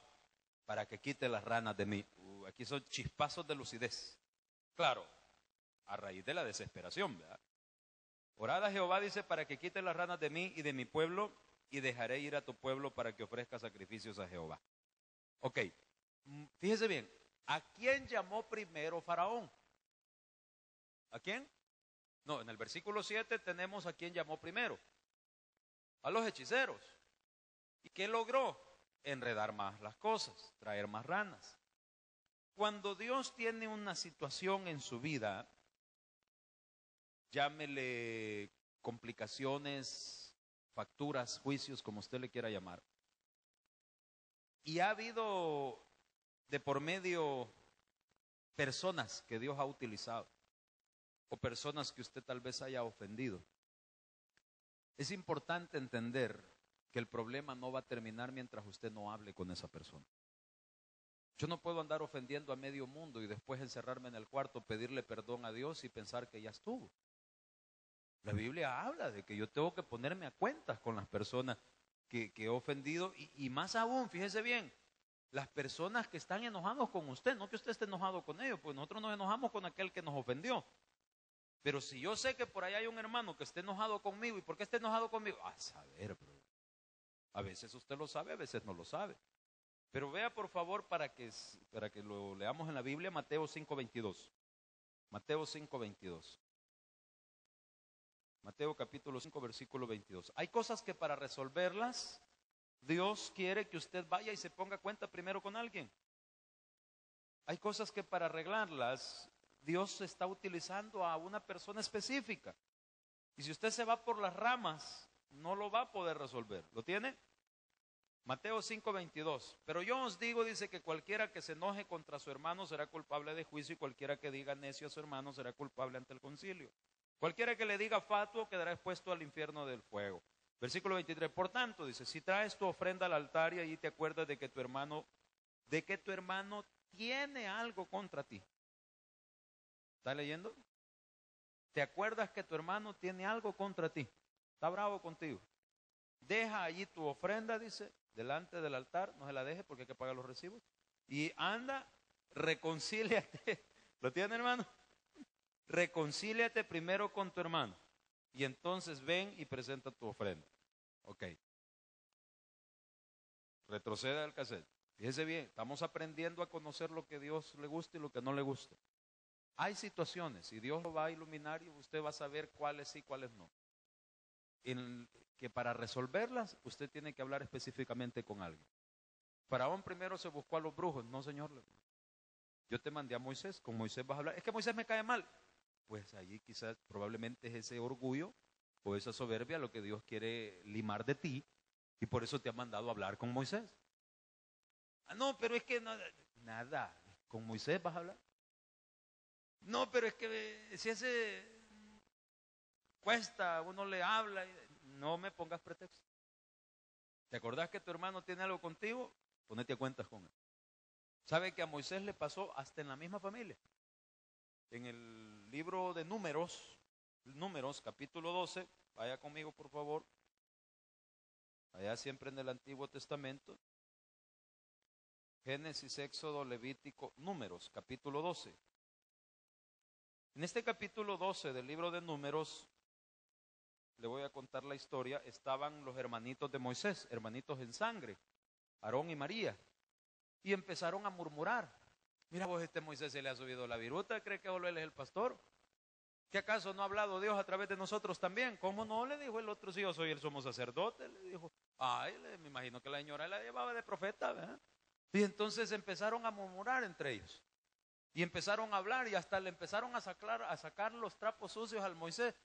S1: para que quite las ranas de mí. Aquí son chispazos de lucidez. Claro, a raíz de la desesperación, ¿verdad? Orad a Jehová, dice, para que quite las ranas de mí y de mi pueblo, y dejaré ir a tu pueblo para que ofrezca sacrificios a Jehová. Ok, fíjese bien, ¿a quién llamó primero Faraón? ¿A quién? No, en el versículo 7 tenemos a quién llamó primero. A los hechiceros. ¿Y qué logró? Enredar más las cosas, traer más ranas. Cuando Dios tiene una situación en su vida, llámele complicaciones, facturas, juicios, como usted le quiera llamar, y ha habido de por medio personas que Dios ha utilizado, o personas que usted tal vez haya ofendido, es importante entender que el problema no va a terminar mientras usted no hable con esa persona. Yo no puedo andar ofendiendo a medio mundo y después encerrarme en el cuarto, pedirle perdón a Dios y pensar que ya estuvo. La Biblia habla de que yo tengo que ponerme a cuentas con las personas que he ofendido y más aún, fíjese bien, las personas que están enojados con usted, no que usted esté enojado con ellos, pues nosotros nos enojamos con aquel que nos ofendió. Pero si yo sé que por ahí hay un hermano que esté enojado conmigo, ¿y por qué está enojado conmigo? A saber, bro. A veces usted lo sabe, a veces no lo sabe. Pero vea por favor para que lo leamos en la Biblia, Mateo 5:22. Mateo 5:22. Mateo capítulo 5, versículo 22. Hay cosas que para resolverlas, Dios quiere que usted vaya y se ponga cuenta primero con alguien. Hay cosas que para arreglarlas, Dios está utilizando a una persona específica. Y si usted se va por las ramas, no lo va a poder resolver. ¿Lo tiene? Mateo 5:22. Pero yo os digo, dice, que cualquiera que se enoje contra su hermano será culpable de juicio, y cualquiera que diga necio a su hermano será culpable ante el concilio. Cualquiera que le diga fatuo quedará expuesto al infierno del fuego. Versículo 23. Por tanto, dice, si traes tu ofrenda al altar y allí te acuerdas de que tu hermano tiene algo contra ti. ¿Está leyendo? ¿Te acuerdas que tu hermano tiene algo contra ti? Está bravo contigo. Deja allí tu ofrenda, dice, delante del altar. No se la deje porque hay que pagar los recibos. Y anda, reconcíliate. ¿Lo tiene, hermano? Reconcíliate primero con tu hermano. Y entonces ven y presenta tu ofrenda. Ok. Retroceda al cassette. Fíjese bien, estamos aprendiendo a conocer lo que a Dios le gusta y lo que no le gusta. Hay situaciones y Dios lo va a iluminar y usted va a saber cuáles sí y cuáles no. Que para resolverlas usted tiene que hablar específicamente con alguien. Faraón primero se buscó a los brujos. No, señor, yo te mandé a Moisés. Con Moisés vas a hablar. Es que Moisés me cae mal. Pues allí quizás probablemente es ese orgullo o esa soberbia lo que Dios quiere limar de ti, y por eso te ha mandado a hablar con Moisés. Ah, no, pero es que nada, con Moisés vas a hablar. No, pero es que si ese cuesta, uno le habla, no me pongas pretexto. ¿Te acordás que tu hermano tiene algo contigo? Ponete a cuentas con él. ¿Sabe que a Moisés le pasó hasta en la misma familia? En el libro de Números capítulo 12, vaya conmigo por favor, allá siempre en el Antiguo Testamento, Génesis, Éxodo, Levítico, Números, capítulo 12. En este capítulo 12 del libro de Números, le voy a contar la historia. Estaban los hermanitos de Moisés, hermanitos en sangre, Aarón y María, y empezaron a murmurar. Mira vos, este Moisés se le ha subido la viruta, ¿cree que solo él es el pastor? ¿Qué acaso no ha hablado Dios a través de nosotros también? ¿Cómo no? Le dijo el otro, si yo soy el sumo sacerdote, le dijo. Ay, me imagino que la señora la llevaba de profeta, ¿verdad? Y entonces empezaron a murmurar entre ellos. Y empezaron a hablar y hasta le empezaron a sacar los trapos sucios al Moisés.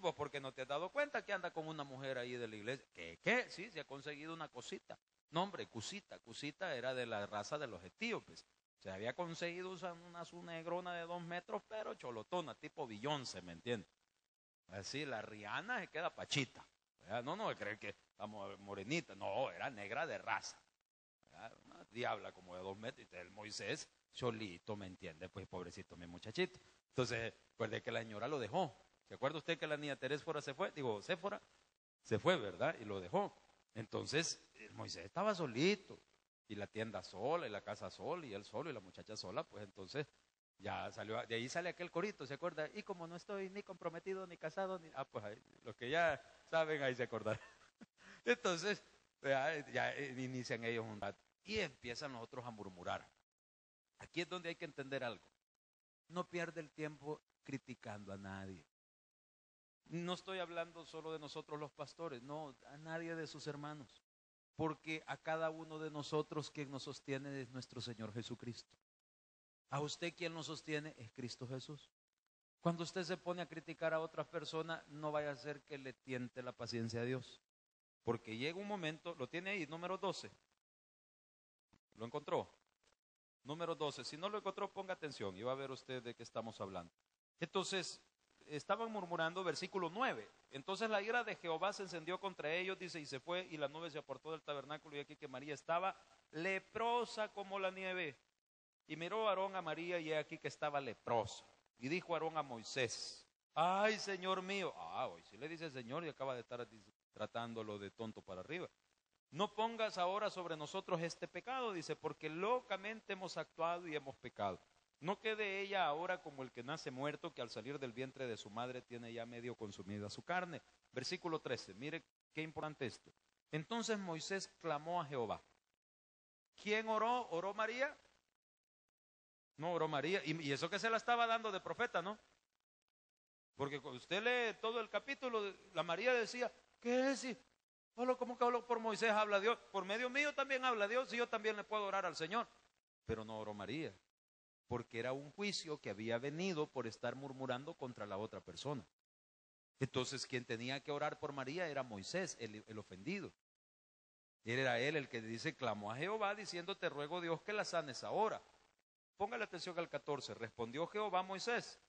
S1: Pues porque no te has dado cuenta que anda con una mujer ahí de la iglesia. ¿Qué? Sí, se ha conseguido una cosita. No, hombre, Cusita era de la raza de los etíopes. Se había conseguido una su negrona de 2 metros, pero cholotona, tipo Beyoncé, ¿me entiendes? Así, la Rihanna se queda pachita. ¿Verdad? No, cree que estamos morenita. No, era negra de raza. ¿Verdad? Una diabla como de 2 metros. Y el Moisés, cholito, ¿me entiende? Pues pobrecito mi muchachito. Entonces, recuerde que la señora lo dejó. ¿Se acuerda usted que la niña Séfora se fue? Séfora se fue, ¿verdad? Y lo dejó. Entonces, el Moisés estaba solito. Y la tienda sola, y la casa sola, y él solo, y la muchacha sola. Pues entonces, ya salió, de ahí sale aquel corito, ¿se acuerda? Y como no estoy ni comprometido, ni casado, ni... pues ahí, los que ya saben, ahí se acordarán. Entonces, ya inician ellos un rato. Y empiezan los otros a murmurar. Aquí es donde hay que entender algo. No pierde el tiempo criticando a nadie. No estoy hablando solo de nosotros los pastores, no, a nadie de sus hermanos. Porque a cada uno de nosotros quien nos sostiene es nuestro Señor Jesucristo. A usted quien lo sostiene es Cristo Jesús. Cuando usted se pone a criticar a otras personas, no vaya a ser que le tiente la paciencia a Dios. Porque llega un momento, lo tiene ahí, número 12. ¿Lo encontró? Número 12. Si no lo encontró, ponga atención y va a ver usted de qué estamos hablando. Entonces, estaban murmurando, versículo 9. Entonces la ira de Jehová se encendió contra ellos, dice, y se fue, y la nube se apartó del tabernáculo, y aquí que María estaba leprosa como la nieve. Y miró Aarón a María, y aquí que estaba leprosa. Y dijo Aarón a Moisés, ay, Señor mío. Hoy sí le dice Señor y acaba de estar tratándolo de tonto para arriba. No pongas ahora sobre nosotros este pecado, dice, porque locamente hemos actuado y hemos pecado. No quede ella ahora como el que nace muerto, que al salir del vientre de su madre tiene ya medio consumida su carne. Versículo 13, mire qué importante esto. Entonces Moisés clamó a Jehová. ¿Quién oró? ¿Oró María? No, oró María. Y eso que se la estaba dando de profeta, ¿no? Porque cuando usted lee todo el capítulo, la María decía, ¿qué es? ¿Cómo que habló por Moisés? Habla Dios. Por medio mío también habla Dios y yo también le puedo orar al Señor. Pero no oró María, porque era un juicio que había venido por estar murmurando contra la otra persona. Entonces quien tenía que orar por María era Moisés, el ofendido. Era él el que dice, clamó a Jehová diciendo, te ruego Dios que la sanes ahora. Póngale atención al 14, respondió Jehová a Moisés,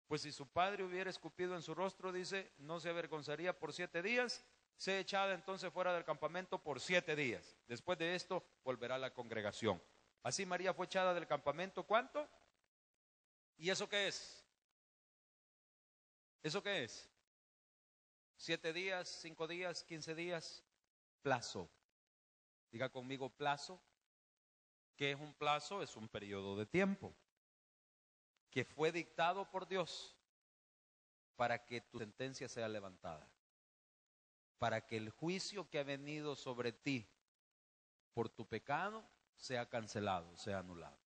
S1: pues si su padre hubiera escupido en su rostro, dice, no se avergonzaría por 7 días, sea echada entonces fuera del campamento por 7 días. Después de esto volverá a la congregación. Así María fue echada del campamento, ¿cuánto? ¿Y eso qué es? ¿Eso qué es? 7 días, 5 días, 15 días, plazo. Diga conmigo plazo. ¿Qué es un plazo? Es un periodo de tiempo que fue dictado por Dios para que tu sentencia sea levantada, para que el juicio que ha venido sobre ti por tu pecado sea cancelado, sea anulado.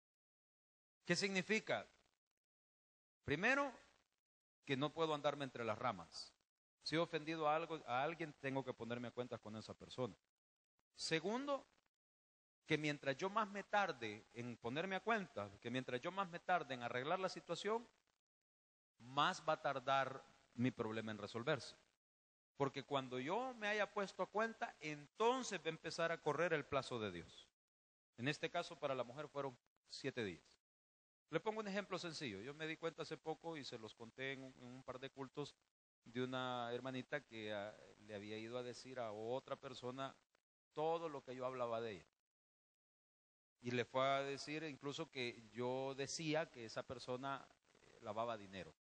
S1: ¿Qué significa? Primero, que no puedo andarme entre las ramas. Si he ofendido a alguien, tengo que ponerme a cuentas con esa persona. Segundo, que mientras yo más me tarde en ponerme a cuenta, que mientras yo más me tarde en arreglar la situación, más va a tardar mi problema en resolverse. Porque cuando yo me haya puesto a cuenta, entonces va a empezar a correr el plazo de Dios. En este caso, para la mujer fueron 7 días. Le pongo un ejemplo sencillo. Yo me di cuenta hace poco y se los conté en un par de cultos de una hermanita que le había ido a decir a otra persona todo lo que yo hablaba de ella. Y le fue a decir incluso que yo decía que esa persona lavaba dinero.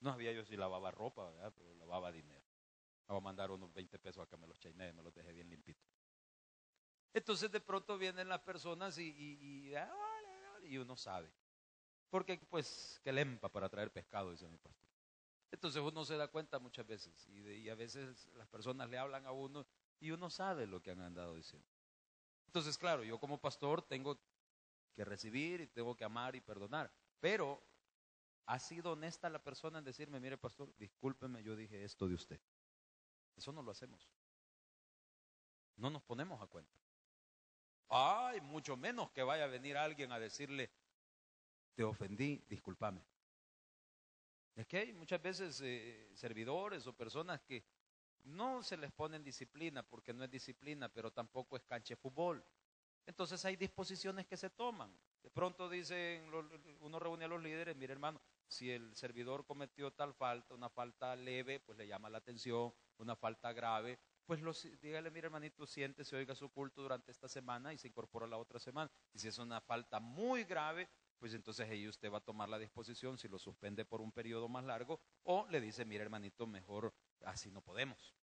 S1: No sabía yo si lavaba ropa, ¿verdad? Pero lavaba dinero. Me voy a mandar unos 20 pesos a que me los chainé, me los dejé bien limpitos. Entonces de pronto vienen las personas y uno sabe. Porque pues que lempa para traer pescado, dice mi pastor. Entonces uno se da cuenta muchas veces y a veces las personas le hablan a uno y uno sabe lo que han andado diciendo. Entonces, claro, yo como pastor tengo que recibir y tengo que amar y perdonar, pero ha sido honesta la persona en decirme, mire pastor, discúlpeme, yo dije esto de usted. Eso no lo hacemos. No nos ponemos a cuenta. Ay, mucho menos que vaya a venir alguien a decirle, te ofendí, discúlpame. Es que hay muchas veces servidores o personas que no se les pone en disciplina porque no es disciplina, pero tampoco es cancha de fútbol. Entonces hay disposiciones que se toman. De pronto dicen, uno reúne a los líderes, mire hermano, si el servidor cometió tal falta, una falta leve, pues le llama la atención, una falta grave, pues dígale, mire hermanito, siéntese, oiga su culto durante esta semana y se incorpora la otra semana. Y si es una falta muy grave, pues entonces ahí usted va a tomar la disposición, si lo suspende por un periodo más largo, o le dice, mire hermanito, mejor así no podemos.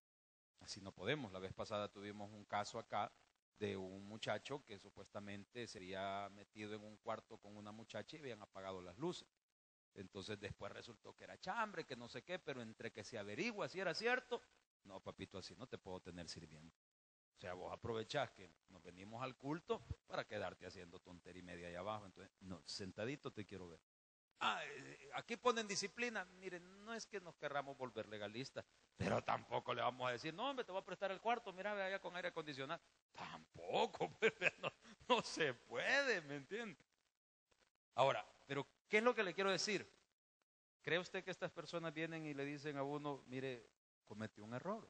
S1: Así no podemos. La vez pasada tuvimos un caso acá de un muchacho que supuestamente se había metido en un cuarto con una muchacha y habían apagado las luces. Entonces después resultó que era chambre, que no sé qué, pero entre que se averigua si era cierto, no papito, así no te puedo tener sirviendo. O sea, vos aprovechás que nos venimos al culto para quedarte haciendo tontería y media ahí abajo. Entonces, no, sentadito te quiero ver. Aquí ponen disciplina. Miren, no es que nos querramos volver legalistas, pero tampoco le vamos a decir, no, hombre, te voy a prestar el cuarto, mira, ve allá con aire acondicionado. Tampoco, pues, no se puede, ¿me entiende? Ahora, pero ¿qué es lo que le quiero decir? ¿Cree usted que estas personas vienen y le dicen a uno, mire, cometí un error?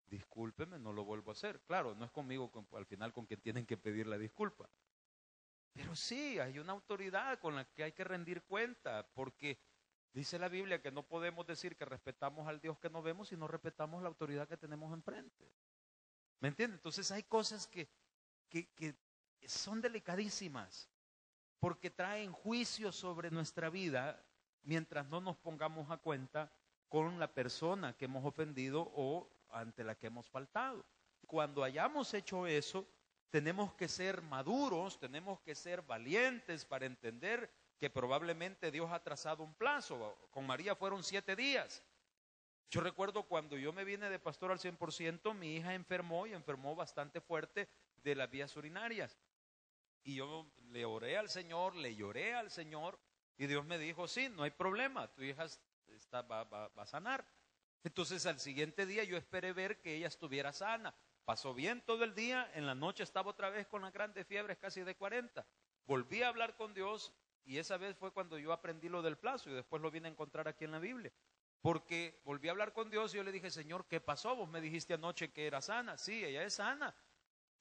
S1: Discúlpeme, no lo vuelvo a hacer. Claro, no es conmigo al final con quien tienen que pedir la disculpa. Pero sí, hay una autoridad con la que hay que rendir cuenta, porque dice la Biblia que no podemos decir que respetamos al Dios que no vemos si no respetamos la autoridad que tenemos enfrente. ¿Me entiende? Entonces hay cosas que son delicadísimas, porque traen juicio sobre nuestra vida mientras no nos pongamos a cuenta con la persona que hemos ofendido o ante la que hemos faltado. Cuando hayamos hecho eso, tenemos que ser maduros, tenemos que ser valientes para entender que probablemente Dios ha trazado un plazo. Con María fueron 7 días. Yo recuerdo cuando yo me vine de pastor al 100%, mi hija enfermó y enfermó bastante fuerte de las vías urinarias. Y yo le oré al Señor, le lloré al Señor y Dios me dijo, sí, no hay problema, tu hija va a sanar. Entonces al siguiente día yo esperé ver que ella estuviera sana. Pasó bien todo el día, en la noche estaba otra vez con las grandes fiebres casi de 40. Volví a hablar con Dios y esa vez fue cuando yo aprendí lo del plazo y después lo vine a encontrar aquí en la Biblia. Porque volví a hablar con Dios y yo le dije, Señor, ¿qué pasó? Vos me dijiste anoche que era sana. Sí, ella es sana,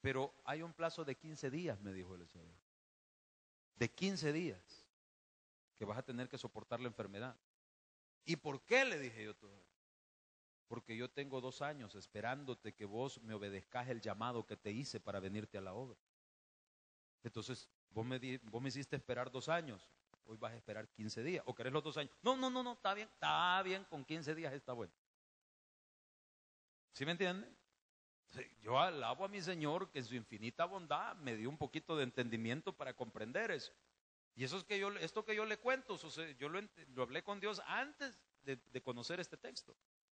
S1: pero hay un plazo de 15 días, me dijo el Señor. De 15 días que vas a tener que soportar la enfermedad. ¿Y por qué? Le dije yo todavía. Porque yo tengo 2 años esperándote que vos me obedezcas el llamado que te hice para venirte a la obra. Entonces, vos me hiciste esperar 2 años. Hoy vas a esperar 15 días. ¿O querés los 2 años? No, está bien, con 15 días está bueno. ¿Sí me entienden? Yo alabo a mi Señor que en su infinita bondad me dio un poquito de entendimiento para comprender eso. Y eso es que esto que yo le cuento, yo lo hablé con Dios antes de conocer este texto.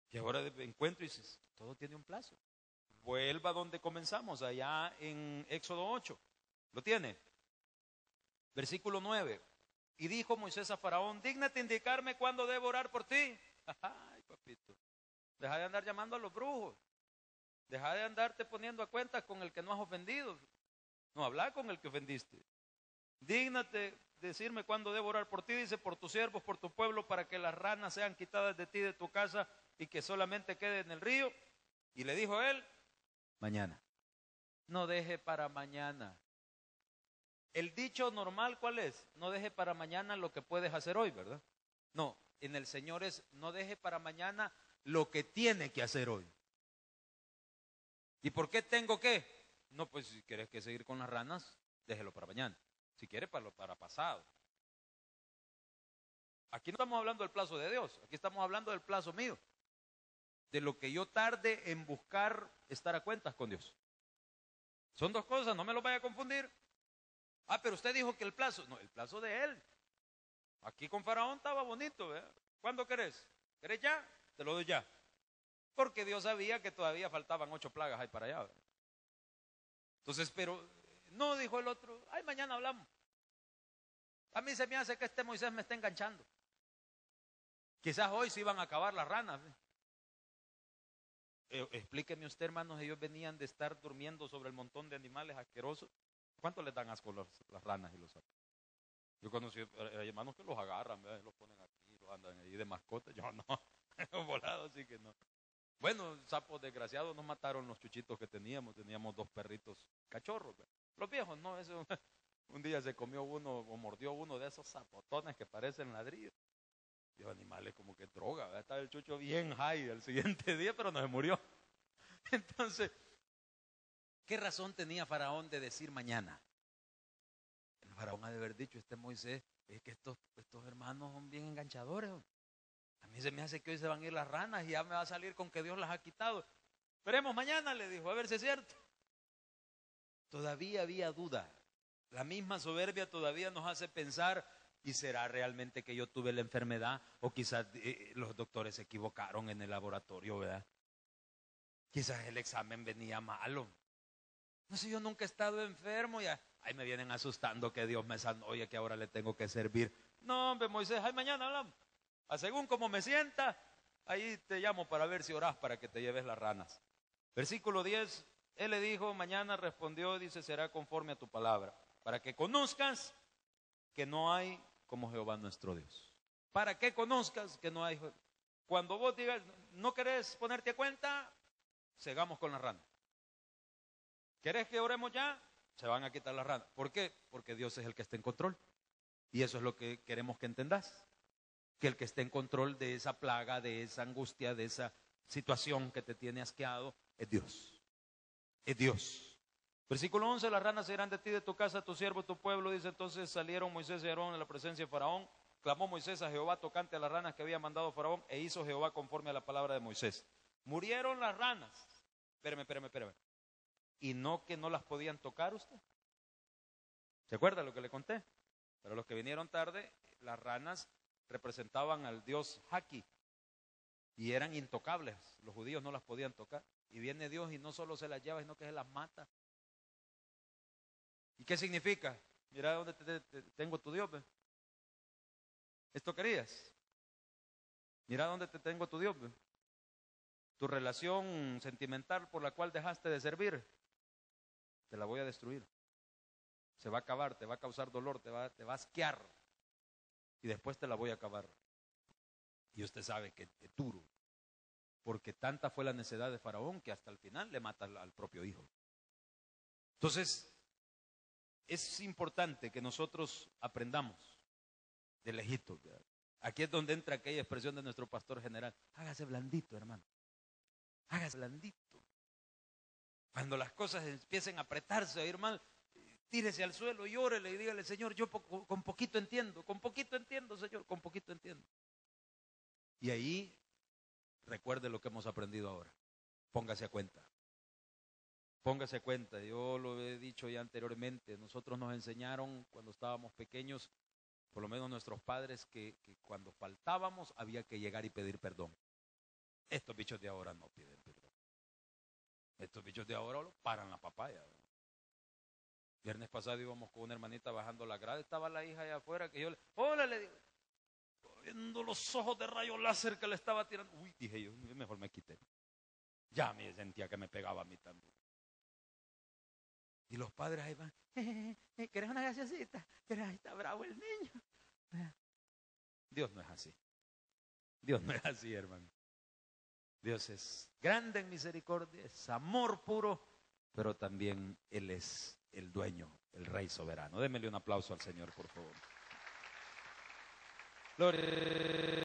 S1: Y ahora encuentro y dices, todo tiene un plazo. Vuelva donde comenzamos, allá en Éxodo 8. ¿Lo tiene? Versículo 9. Y dijo Moisés a Faraón, dígnate indicarme cuándo debo orar por ti. Ay, papito, deja de andar llamando a los brujos. Deja de andarte poniendo a cuentas con el que no has ofendido. No, habla con el que ofendiste. Dígnate decirme cuándo debo orar por ti, dice, por tus siervos, por tu pueblo, para que las ranas sean quitadas de ti, de tu casa, y que solamente quede en el río. Y le dijo él, mañana. No deje para mañana. El dicho normal, ¿cuál es? No deje para mañana lo que puedes hacer hoy, ¿verdad? No, en el Señor es, no deje para mañana lo que tiene que hacer hoy. ¿Y por qué tengo que? No, pues si quieres que seguir con las ranas, déjelo para mañana. Si quieres, para pasado. Aquí no estamos hablando del plazo de Dios, aquí estamos hablando del plazo mío. De lo que yo tarde en buscar estar a cuentas con Dios. Son 2 cosas, no me lo vaya a confundir. Ah, pero usted dijo que el plazo, no, el plazo de él. Aquí con Faraón estaba bonito, ¿verdad? ¿Cuándo querés? ¿Querés ya? Te lo doy ya. Porque Dios sabía que todavía faltaban 8 plagas ahí para allá, ¿verdad? Entonces, pero no, dijo el otro, ay, mañana hablamos. A mí se me hace que este Moisés me está enganchando. Quizás hoy se iban a acabar las ranas. Explíqueme usted, hermanos, ellos venían de estar durmiendo sobre el montón de animales asquerosos. ¿Cuánto les dan asco las ranas y los sapos? Yo conocí hermanos que los agarran, ¿verdad? Los ponen aquí, los andan ahí de mascota. Yo no, volado, así que no. Bueno, sapos desgraciados nos mataron los chuchitos que teníamos. Teníamos 2 perritos cachorros, ¿verdad? Los viejos, no, eso. Un día se comió uno o mordió uno de esos zapotones que parecen ladrillos. Y los animales como que droga, ¿verdad? Estaba el chucho bien high el siguiente día, pero no se murió. Entonces, ¿qué razón tenía Faraón de decir mañana? El Faraón ha de haber dicho, este Moisés, es que estos hermanos son bien enganchadores. A mí se me hace que hoy se van a ir las ranas y ya me va a salir con que Dios las ha quitado. Esperemos mañana, le dijo, a ver si es cierto. Todavía había duda. La misma soberbia todavía nos hace pensar, ¿y será realmente que yo tuve la enfermedad? O quizás los doctores se equivocaron en el laboratorio, ¿verdad? Quizás el examen venía malo. No sé, yo nunca he estado enfermo y ahí me vienen asustando que Dios me sanó, oye, que ahora le tengo que servir. No, hombre, Moisés, ay, mañana hablamos. Según como me sienta, ahí te llamo para ver si orás para que te lleves las ranas. Versículo 10, él le dijo, mañana respondió, dice, será conforme a tu palabra, para que conozcas que no hay como Jehová nuestro Dios. Para que conozcas que no hay. Cuando vos digas, no querés ponerte a cuenta, sigamos con las ranas. ¿Querés que oremos ya? Se van a quitar las ranas. ¿Por qué? Porque Dios es el que está en control. Y eso es lo que queremos que entendás. Que el que esté en control de esa plaga, de esa angustia, de esa situación que te tiene asqueado, es Dios. Es Dios. Versículo 11, las ranas serán de ti, de tu casa, tu siervo, tu pueblo. Dice, entonces salieron Moisés y Aarón en la presencia de Faraón. Clamó Moisés a Jehová tocante a las ranas que había mandado Faraón, e hizo Jehová conforme a la palabra de Moisés. Murieron las ranas. Espérame. Y no que no las podían tocar usted. ¿Se acuerda lo que le conté? Pero los que vinieron tarde, las ranas representaban al dios Haki y eran intocables. Los judíos no las podían tocar. Y viene Dios y no solo se las lleva, sino que se las mata. ¿Y qué significa? Mira dónde tengo tu Dios. ¿Ve? ¿Esto querías? Mira dónde te tengo tu Dios. ¿Ve? Tu relación sentimental por la cual dejaste de servir, te la voy a destruir. Se va a acabar, te va a causar dolor, te va a asquear. Y después te la voy a acabar. Y usted sabe que es duro, porque tanta fue la necedad de Faraón que hasta el final le mata al propio hijo. Entonces, es importante que nosotros aprendamos del Egipto. Aquí es donde entra aquella expresión de nuestro pastor general: hágase blandito, hermano, hágase blandito. Cuando las cosas empiecen a apretarse, a ir mal, tírese al suelo y órele y dígale: Señor, yo con poquito entiendo, Señor, con poquito entiendo. Y ahí recuerde lo que hemos aprendido ahora. Póngase a cuenta. Póngase a cuenta. Yo lo he dicho ya anteriormente. Nosotros nos enseñaron cuando estábamos pequeños, por lo menos nuestros padres, que cuando faltábamos había que llegar y pedir perdón. Estos bichos de ahora no piden perdón. Estos bichos de ahora lo paran la papaya. Viernes pasado íbamos con una hermanita bajando la grada. Estaba la hija allá afuera, que yo hola, le digo, viendo los ojos de rayo láser que le estaba tirando. Uy, dije yo, mejor me quité. Ya me sentía que me pegaba a mí también. Y los padres ahí van: ¿querés una gaseosita? Pero ahí está bravo el niño. Dios no es así. Dios no es así, hermano. Dios es grande en misericordia, es amor puro, pero también Él es el dueño, el Rey soberano. Démele un aplauso al Señor, por favor. Gloria.